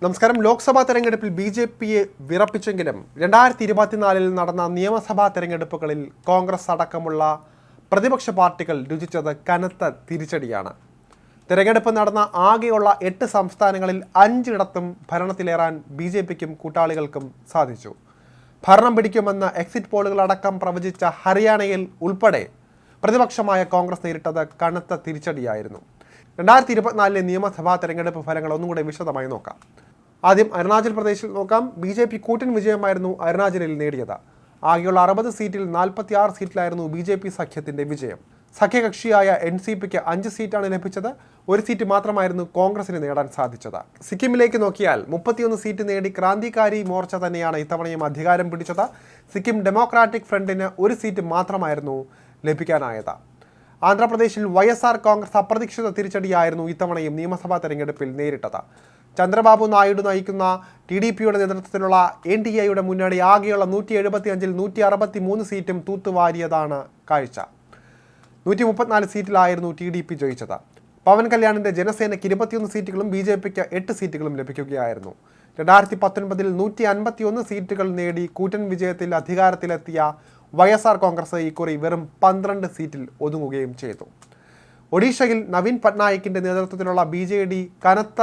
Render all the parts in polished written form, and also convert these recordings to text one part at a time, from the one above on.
നമസ്കാരം. ലോക്സഭാ തെരഞ്ഞെടുപ്പിൽ ബി.ജെ.പിയെ വിറപ്പിച്ചെങ്കിലും 2024 നടന്ന നിയമസഭാ തെരഞ്ഞെടുപ്പുകളിൽ കോൺഗ്രസ് അടക്കമുള്ള പ്രതിപക്ഷ പാർട്ടികൾ രുചിച്ചത് കനത്ത തിരിച്ചടിയാണ്. തെരഞ്ഞെടുപ്പ് നടന്ന ആകെയുള്ള 8 സംസ്ഥാനങ്ങളിൽ 5 ഇടത്തും ഭരണത്തിലേറാൻ ബി.ജെ.പിക്കും കൂട്ടാളികൾക്കും സാധിച്ചു. ഭരണം പിടിക്കുമെന്ന് എക്സിറ്റ് പോളുകളടക്കം പ്രവചിച്ച ഹരിയാനയിൽ ഉൾപ്പെടെ പ്രതിപക്ഷമായ കോൺഗ്രസ് നേരിട്ടത് കനത്ത തിരിച്ചടിയായിരുന്നു. 2024 നിയമസഭാ തെരഞ്ഞെടുപ്പ് ഫലങ്ങൾ ഒന്നും കൂടെ വിശദമായി നോക്കാം. ആദ്യം അരുണാചൽ പ്രദേശിൽ നോക്കാം. ബി.ജെ.പി കൂറ്റൻ വിജയമായിരുന്നു അരുണാചലിൽ നേടിയത്. ആകെയുള്ള 60 സീറ്റിൽ 46 സീറ്റിലായിരുന്നു ബി.ജെ.പി സഖ്യത്തിൻ്റെ വിജയം. സഖ്യകക്ഷിയായ എൻ.സി.പിക്ക് 5 സീറ്റാണ് ലഭിച്ചത്. 1 സീറ്റ് മാത്രമായിരുന്നു കോൺഗ്രസിന് നേടാൻ സാധിച്ചത്. സിക്കിമിലേക്ക് നോക്കിയാൽ 31 സീറ്റ് നേടി ക്രാന്തികാരി മോർച്ച തന്നെയാണ് ഇത്തവണയും അധികാരം പിടിച്ചത്. സിക്കിം ഡെമോക്രാറ്റിക് ഫ്രണ്ടിന് 1 സീറ്റ് മാത്രമായിരുന്നു ലഭിക്കാനായത്. ആന്ധ്രാപ്രദേശിൽ വൈഎസ്ആർ കോൺഗ്രസ് അപ്രതീക്ഷിത തിരിച്ചടിയായിരുന്നു ഇത്തവണയും നിയമസഭാ തെരഞ്ഞെടുപ്പിൽ നേരിട്ടത്. ചന്ദ്രബാബു നായിഡു നയിക്കുന്ന ടി.ഡി.പിയുടെ നേതൃത്വത്തിലുള്ള എൻ.ഡി.എയുടെ മുന്നണി ആകെയുള്ള 175-ൽ 163 സീറ്റും തൂത്തുവാരിയതാണ് കാഴ്ച. 134 സീറ്റിലായിരുന്നു ടി.ഡി.പി ജയിച്ചത്. പവൻ കല്യാണിൻ്റെ ജനസേനയ്ക്ക് 21 സീറ്റുകളും ബി.ജെ.പിക്ക് 8 സീറ്റുകളും ലഭിക്കുകയായിരുന്നു. 2019 151 സീറ്റുകൾ നേടി കൂറ്റൻ വിജയത്തിൽ അധികാരത്തിലെത്തിയ വൈഎസ്ആർ കോൺഗ്രസ് ഇക്കുറി വെറും 12 സീറ്റിൽ ഒതുങ്ങുകയും ചെയ്തു. ഒഡീഷയിൽ നവീൻ പട്നായിക്കിൻ്റെ നേതൃത്വത്തിലുള്ള ബി.ജെ.ഡി കനത്ത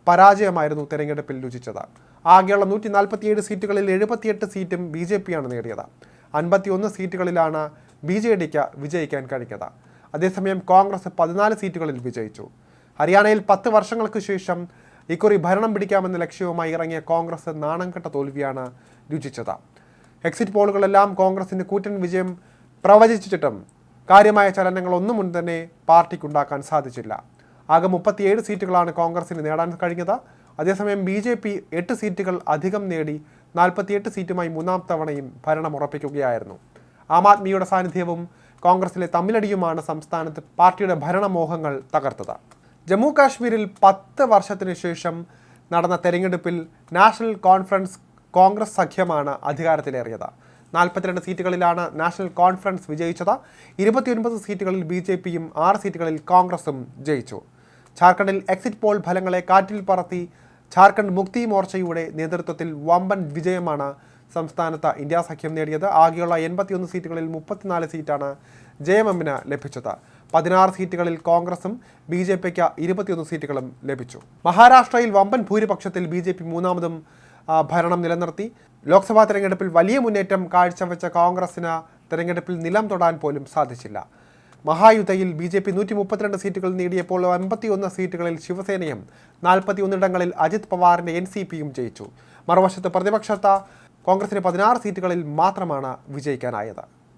പരാജയമായിരുന്നു തെരഞ്ഞെടുപ്പിൽ രുചിച്ചത്. ആകെയുള്ള 147 സീറ്റുകളിൽ 78 സീറ്റും ബി.ജെ.പിയാണ് നേടിയത്. 51 സീറ്റുകളിലാണ് ബി.ജെ.ഡിക്ക് വിജയിക്കാൻ കഴിഞ്ഞത്. അതേസമയം കോൺഗ്രസ് 14 സീറ്റുകളിൽ വിജയിച്ചു. ഹരിയാനയിൽ 10 വർഷങ്ങൾക്ക് ശേഷം ഇക്കുറി ഭരണം പിടിക്കാമെന്ന ലക്ഷ്യവുമായി ഇറങ്ങിയ കോൺഗ്രസ് നാണംകെട്ട തോൽവിയാണ് രുചിച്ചത്. എക്സിറ്റ് പോളുകളെല്ലാം കോൺഗ്രസിന് കൂറ്റൻ വിജയം പ്രവചിച്ചിട്ടും കാര്യമായ ചലനങ്ങളൊന്നും മുൻ തന്നെ പാർട്ടിക്കുണ്ടാക്കാൻ സാധിച്ചില്ല. ആകെ 37 സീറ്റുകളാണ് കോൺഗ്രസിന് നേടാൻ കഴിഞ്ഞത്. അതേസമയം ബി.ജെ.പി 8 സീറ്റുകൾ അധികം നേടി 48 സീറ്റുമായി 3ാം തവണയും ഭരണം ഉറപ്പിക്കുകയായിരുന്നു. ആം ആദ്മിയുടെ സാന്നിധ്യവും കോൺഗ്രസിലെ തമ്മിലടിയുമാണ് സംസ്ഥാനത്ത് പാർട്ടിയുടെ ഭരണമോഹങ്ങൾ തകർത്തത്. ജമ്മു കാശ്മീരിൽ 10 വർഷത്തിനു ശേഷം നടന്ന തെരഞ്ഞെടുപ്പിൽ നാഷണൽ കോൺഫറൻസ് കോൺഗ്രസ് സഖ്യമാണ് അധികാരത്തിലേറിയത്. 42 സീറ്റുകളിലാണ് നാഷണൽ കോൺഫറൻസ് വിജയിച്ചത്. 29 സീറ്റുകളിൽ ബി.ജെ.പിയും 6 സീറ്റുകളിൽ കോൺഗ്രസും ജയിച്ചു. ഝാർഖണ്ഡിൽ എക്സിറ്റ് പോൾ ഫലങ്ങളെ കാറ്റിൽ പറത്തി ഝാർഖണ്ഡ് മുക്തി മോർച്ചയുടെ നേതൃത്വത്തിൽ വമ്പൻ വിജയമാണ് സംസ്ഥാനത്ത് ഇന്ത്യ സഖ്യം നേടിയത്. ആകെയുള്ള 81 സീറ്റുകളിൽ 34 സീറ്റാണ് ജെ.എം.എമ്മിന് ലഭിച്ചത്. 16 സീറ്റുകളിൽ കോൺഗ്രസും ബി.ജെ.പിക്ക് 21 സീറ്റുകളും ലഭിച്ചു. മഹാരാഷ്ട്രയിൽ വമ്പൻ ഭൂരിപക്ഷത്തിൽ ബി.ജെ.പി 3ാമതും ഭരണം നിലനിർത്തി. ലോക്സഭാ തെരഞ്ഞെടുപ്പിൽ വലിയ മുന്നേറ്റം കാഴ്ചവെച്ച കോൺഗ്രസിന് തെരഞ്ഞെടുപ്പിൽ നിലം തൊടാൻ പോലും സാധിച്ചില്ല. മഹായുദ്ധയിൽ ബി.ജെ.പി 132 സീറ്റുകൾ നേടിയപ്പോൾ 51 സീറ്റുകളിൽ ശിവസേനയും 41 ഇടങ്ങളിൽ അജിത് പവാറിൻ്റെ എൻ.സി.പിയും ജയിച്ചു. മറുവശത്ത് പ്രതിപക്ഷത്ത് കോൺഗ്രസിന് 16 സീറ്റുകളിൽ മാത്രമാണ് വിജയിക്കാനായത്.